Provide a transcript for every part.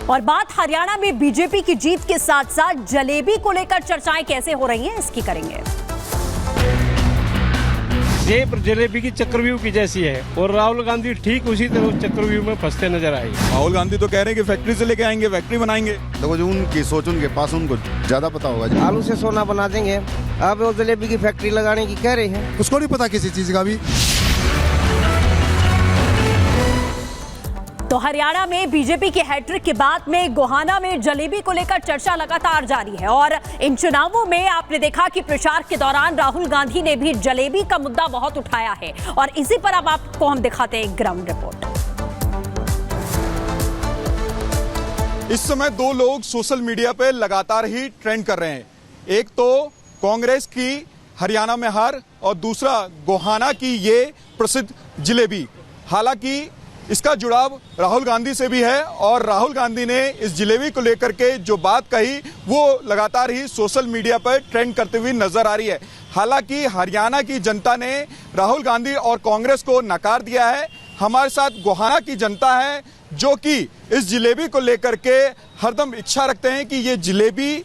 और बात हरियाणा में बीजेपी की जीत के साथ साथ जलेबी को लेकर चर्चाएं कैसे हो रही हैं, इसकी करेंगे। सेब जलेबी की चक्रव्यूह की जैसी है और राहुल गांधी ठीक उसी तरह उस चक्रव्यूह में फंसते नजर आए। राहुल गांधी तो कह रहे हैं कि फैक्ट्री से लेके आएंगे, फैक्ट्री बनाएंगे। देखो जो उनकी सोच उनके पास, उनको ज्यादा पता होगा। आलू से सोना बना देंगे, अब वो जलेबी की फैक्ट्री लगाने की कह रहे हैं। उसको नहीं पता किसी चीज का भी। तो हरियाणा में बीजेपी के हैट्रिक के बाद में गोहाना में जलेबी को लेकर चर्चा लगातार जारी है और इन चुनावों में आपने देखा कि प्रचार के दौरान राहुल गांधी ने भी जलेबी का मुद्दा बहुत उठाया है और इसी पर अब आपको हम दिखाते हैं ग्राउंड रिपोर्ट। इस समय दो लोग सोशल मीडिया पे लगातार ही ट्रेंड कर रहे हैं। एक तो कांग्रेस की हरियाणा में हार और दूसरा गोहाना की ये प्रसिद्ध जलेबी। हालांकि इसका जुड़ाव राहुल गांधी से भी है और राहुल गांधी ने इस जलेबी को लेकर के जो बात कही वो लगातार ही सोशल मीडिया पर ट्रेंड करते हुए नजर आ रही है। हालांकि हरियाणा की जनता ने राहुल गांधी और कांग्रेस को नकार दिया है। हमारे साथ गोहाना की जनता है जो कि इस जलेबी को लेकर के हरदम इच्छा रखते हैं कि ये जलेबी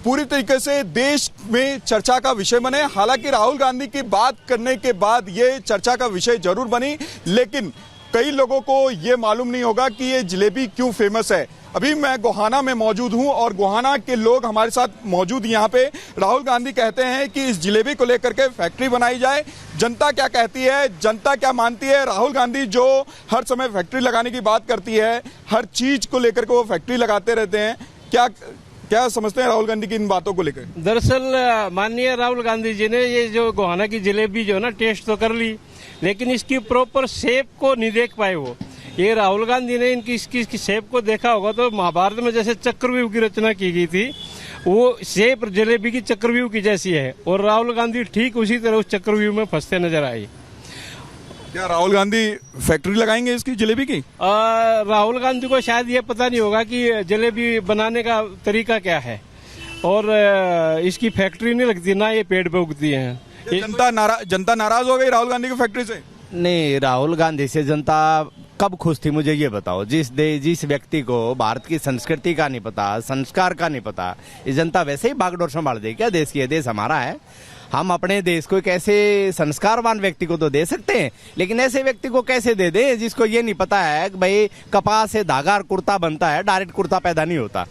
पूरी तरीके से देश में चर्चा का विषय बने। हालांकि राहुल गांधी की बात करने के बाद ये चर्चा का विषय जरूर बनी, लेकिन कई लोगों को ये मालूम नहीं होगा कि ये जलेबी क्यों फेमस है। अभी मैं गोहाना में मौजूद हूं और गोहाना के लोग हमारे साथ मौजूद यहाँ पे। राहुल गांधी कहते हैं कि इस जलेबी को लेकर के फैक्ट्री बनाई जाए। जनता क्या कहती है, जनता क्या मानती है? राहुल गांधी जो हर समय फैक्ट्री लगाने की बात करती है, हर चीज को लेकर के वो फैक्ट्री लगाते रहते हैं, क्या समझते हैं राहुल गांधी की इन बातों को लेकर? दरअसल माननीय राहुल गांधी जी ने ये जो गोहाना की जलेबी जो है ना टेस्ट तो कर ली, लेकिन इसकी प्रॉपर शेप को नहीं देख पाए वो। ये राहुल गांधी ने इसकी शेप को देखा होगा तो महाभारत में जैसे चक्रव्यूह की रचना की गई थी, वो शेप जलेबी की चक्रव्यूह की जैसी है और राहुल गांधी ठीक उसी तरह उस चक्रव्यूह में फंसते नजर आए। क्या राहुल गांधी फैक्ट्री लगाएंगे इसकी जलेबी की? राहुल गांधी को शायद ये पता नहीं होगा कि जलेबी बनाने का तरीका क्या है और इसकी फैक्ट्री नहीं लगती ना ये पेड़ पे उगती है। जनता नाराज हो गई राहुल गांधी की फैक्ट्री से? नहीं, राहुल गांधी से जनता कब खुश थी मुझे ये बताओ। जिस व्यक्ति को भारत की संस्कृति का नहीं पता, संस्कार का नहीं पता, ये जनता वैसे ही बागडोर संभाल दे क्या? देश की देश हमारा है, हम अपने देश को एक ऐसे संस्कारवान व्यक्ति को तो दे सकते हैं, लेकिन ऐसे व्यक्ति को कैसे दे दें जिसको ये नहीं पता है कि भाई कपास से धागा और कुर्ता बनता है, डायरेक्ट कुर्ता पैदा नहीं होता।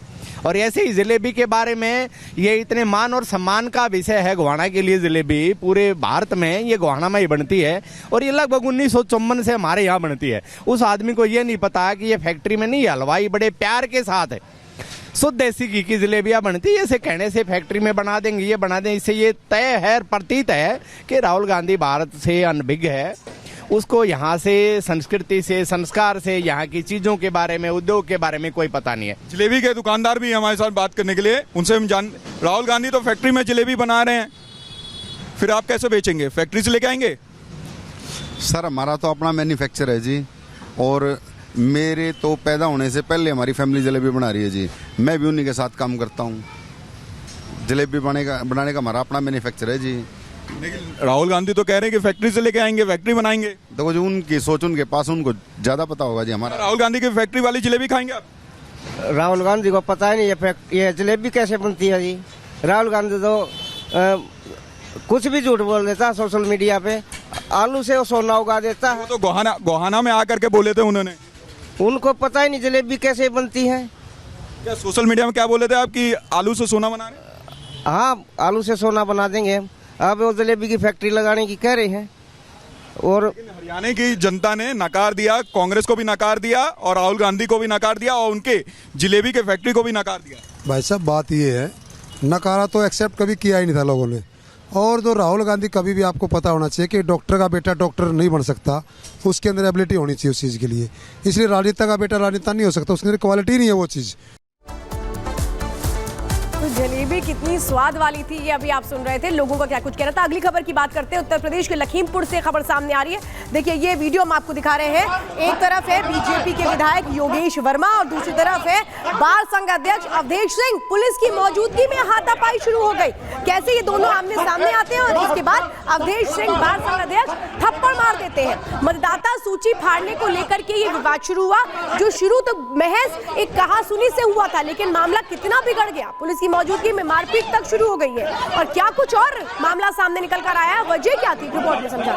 और ऐसे ही जलेबी के बारे में ये इतने मान और सम्मान का विषय है गोहाना के लिए। जलेबी पूरे भारत में ये गोहाना में ही बनती है और ये लगभग 1954 से हमारे यहाँ बनती है। उस आदमी को ये नहीं पता कि ये फैक्ट्री में नहीं, हलवाई बड़े प्यार के साथ है शुद्ध देसी घी की जलेबियां बनती है। इसे कहने से फैक्ट्री में बना देंगे, ये बना दें, इससे ये तय है, प्रतीत है कि राहुल गांधी भारत से अनभिज्ञ है। उसको यहाँ से संस्कृति से, संस्कार से, यहाँ की चीजों के बारे में, उद्योग के बारे में कोई पता नहीं है। जलेबी के दुकानदार भी हमारे साथ बात करने के लिए, उनसे हम राहुल गांधी तो फैक्ट्री में जलेबी बना रहे हैं, फिर आप कैसे बेचेंगे? फैक्ट्री से लेके आएंगे? सर हमारा तो अपना मैन्युफैक्चर है जी, और मेरे तो पैदा होने से पहले हमारी फैमिली जलेबी बना रही है जी। मैं भी उन्हीं के साथ काम करता हूँ। जलेबी बनाने का हमारा अपना मैन्युफैक्चर है जी। लेकिन राहुल गांधी तो कह रहे हैं कि फैक्ट्री से लेके आएंगे, फैक्ट्री बनाएंगे। देखो जो उनकी सोच उनके पास, उनको ज्यादा पता होगा जी। हमारा राहुल गांधी की फैक्ट्री वाली जलेबी खाएंगे आप? राहुल गांधी को पता ही नहीं ये जलेबी कैसे बनती है जी। राहुल गांधी तो कुछ भी झूठ बोल देता है सोशल मीडिया पे। आलू से वो सोना उगा देता है। वो तो गोहाना में आकर के बोले थे उन्होंने। उनको पता ही नहीं जलेबी कैसे बनती है। क्या सोशल मीडिया में क्या बोले थे आप कि आलू से सोना बना रहे? हाँ, आलू से सोना बना देंगे, अब वो जलेबी की फैक्ट्री लगाने की कह रहे हैं। और हरियाणा की जनता ने नकार दिया, कांग्रेस को भी नकार दिया और राहुल गांधी को भी नकार दिया और उनके जलेबी के फैक्ट्री को भी नकार दिया। भाई साहब बात ये है, नकारा तो एक्सेप्ट कभी किया ही नहीं था लोगों ने। और तो राहुल गांधी कभी भी आपको पता होना चाहिए कि डॉक्टर का बेटा डॉक्टर नहीं बन सकता, उसके अंदर एबिलिटी होनी चाहिए उस चीज़ के लिए। इसलिए राजनेता का बेटा राजनेता नहीं हो सकता, उसके अंदर क्वालिटी नहीं है वो चीज़। तो जलेबी कितनी स्वाद वाली थी, ये अभी आप सुन रहे थे। लोगों का क्या कुछ कह रहा था। अगली खबर की बात करते हैं। उत्तर प्रदेश के लखीमपुर से खबर सामने आ रही है। देखिए, ये वीडियो हम आपको दिखा रहे हैं। एक तरफ है बीजेपी के विधायक योगेश वर्मा और दूसरी तरफ है बार संघ अध्यक्ष अवधेश सिंह। पुलिस की मौजूदगी में हाथापाई शुरू हो गई। कैसे ये दोनों आमने सामने आते हैं और इसके बाद अवधेश सिंह बार संघ अध्यक्ष थप्पड़ मार देते हैं। मतदाता सूची फाड़ने को लेकर के ये विवाद शुरू हुआ, जो शुरू तो महज एक कहासुनी से हुआ था, लेकिन मामला कितना बिगड़ गया। पुलिस की मौजूदगी में मारपीट तक शुरू हो गई है और क्या कुछ और मामला सामने निकल कर आया, वजह क्या थी, रिपोर्ट में समझा।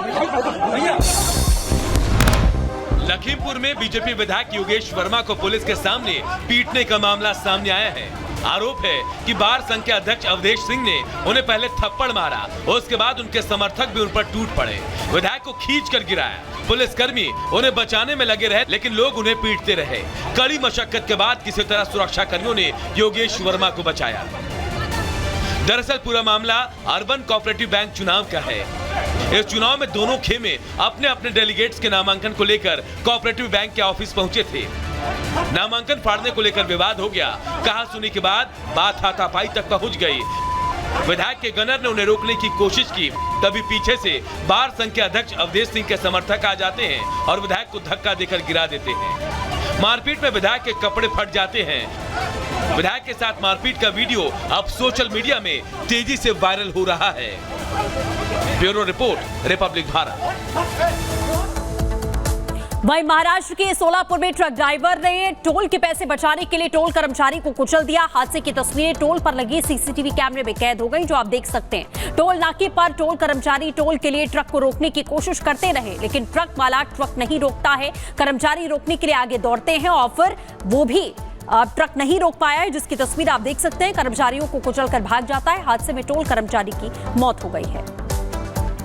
लखीमपुर में बीजेपी विधायक योगेश वर्मा को पुलिस के सामने पीटने का मामला सामने आया है। आरोप है कि बार संघ के अध्यक्ष अवधेश सिंह ने उन्हें पहले थप्पड़ मारा और उसके बाद उनके समर्थक भी उन पर टूट पड़े। विधायक को खींच कर गिराया। पुलिसकर्मी उन्हें बचाने में लगे रहे, लेकिन लोग उन्हें पीटते रहे। कड़ी मशक्कत के बाद किसी तरह सुरक्षा कर्मियों ने योगेश वर्मा को बचाया। दरअसल पूरा मामला अर्बन कोऑपरेटिव बैंक चुनाव का है। इस चुनाव में दोनों खेमे अपने अपने डेलीगेट्स के नामांकन को लेकर कोऑपरेटिव बैंक के ऑफिस पहुंचे थे। नामांकन फाड़ने को लेकर विवाद हो गया। कहासुनी के बाद बात हाथापाई तक पहुंच गई। विधायक के गनर ने उन्हें रोकने की कोशिश की, तभी पीछे से बार संघ के अध्यक्ष अवधेश सिंह के समर्थक आ जाते हैं और विधायक को धक्का देकर गिरा देते हैं। मारपीट में विधायक के कपड़े फट जाते हैं। विधायक के साथ मारपीट का वीडियो अब सोशल मीडिया में तेजी से वायरल हो रहा है। Bureau report, Republic Bharat. वहीं महाराष्ट्र के सोलापुर में ट्रक ड्राइवर ने टोल के पैसे बचाने के लिए टोल कर्मचारी को कुचल दिया। हादसे की तस्वीरें टोल पर लगी सीसीटीवी कैमरे में कैद हो गई, जो आप देख सकते हैं। टोल नाके पर टोल कर्मचारी टोल के लिए ट्रक को रोकने की कोशिश करते रहे, लेकिन ट्रक वाला ट्रक नहीं रोकता है। कर्मचारी रोकने के लिए आगे दौड़ते हैं और फिर वो भी ट्रक नहीं रोक पाया है, जिसकी तस्वीर आप देख सकते हैं। कर्मचारियों को कुचलकर भाग जाता है। हादसे में टोल कर्मचारी की मौत हो गई है।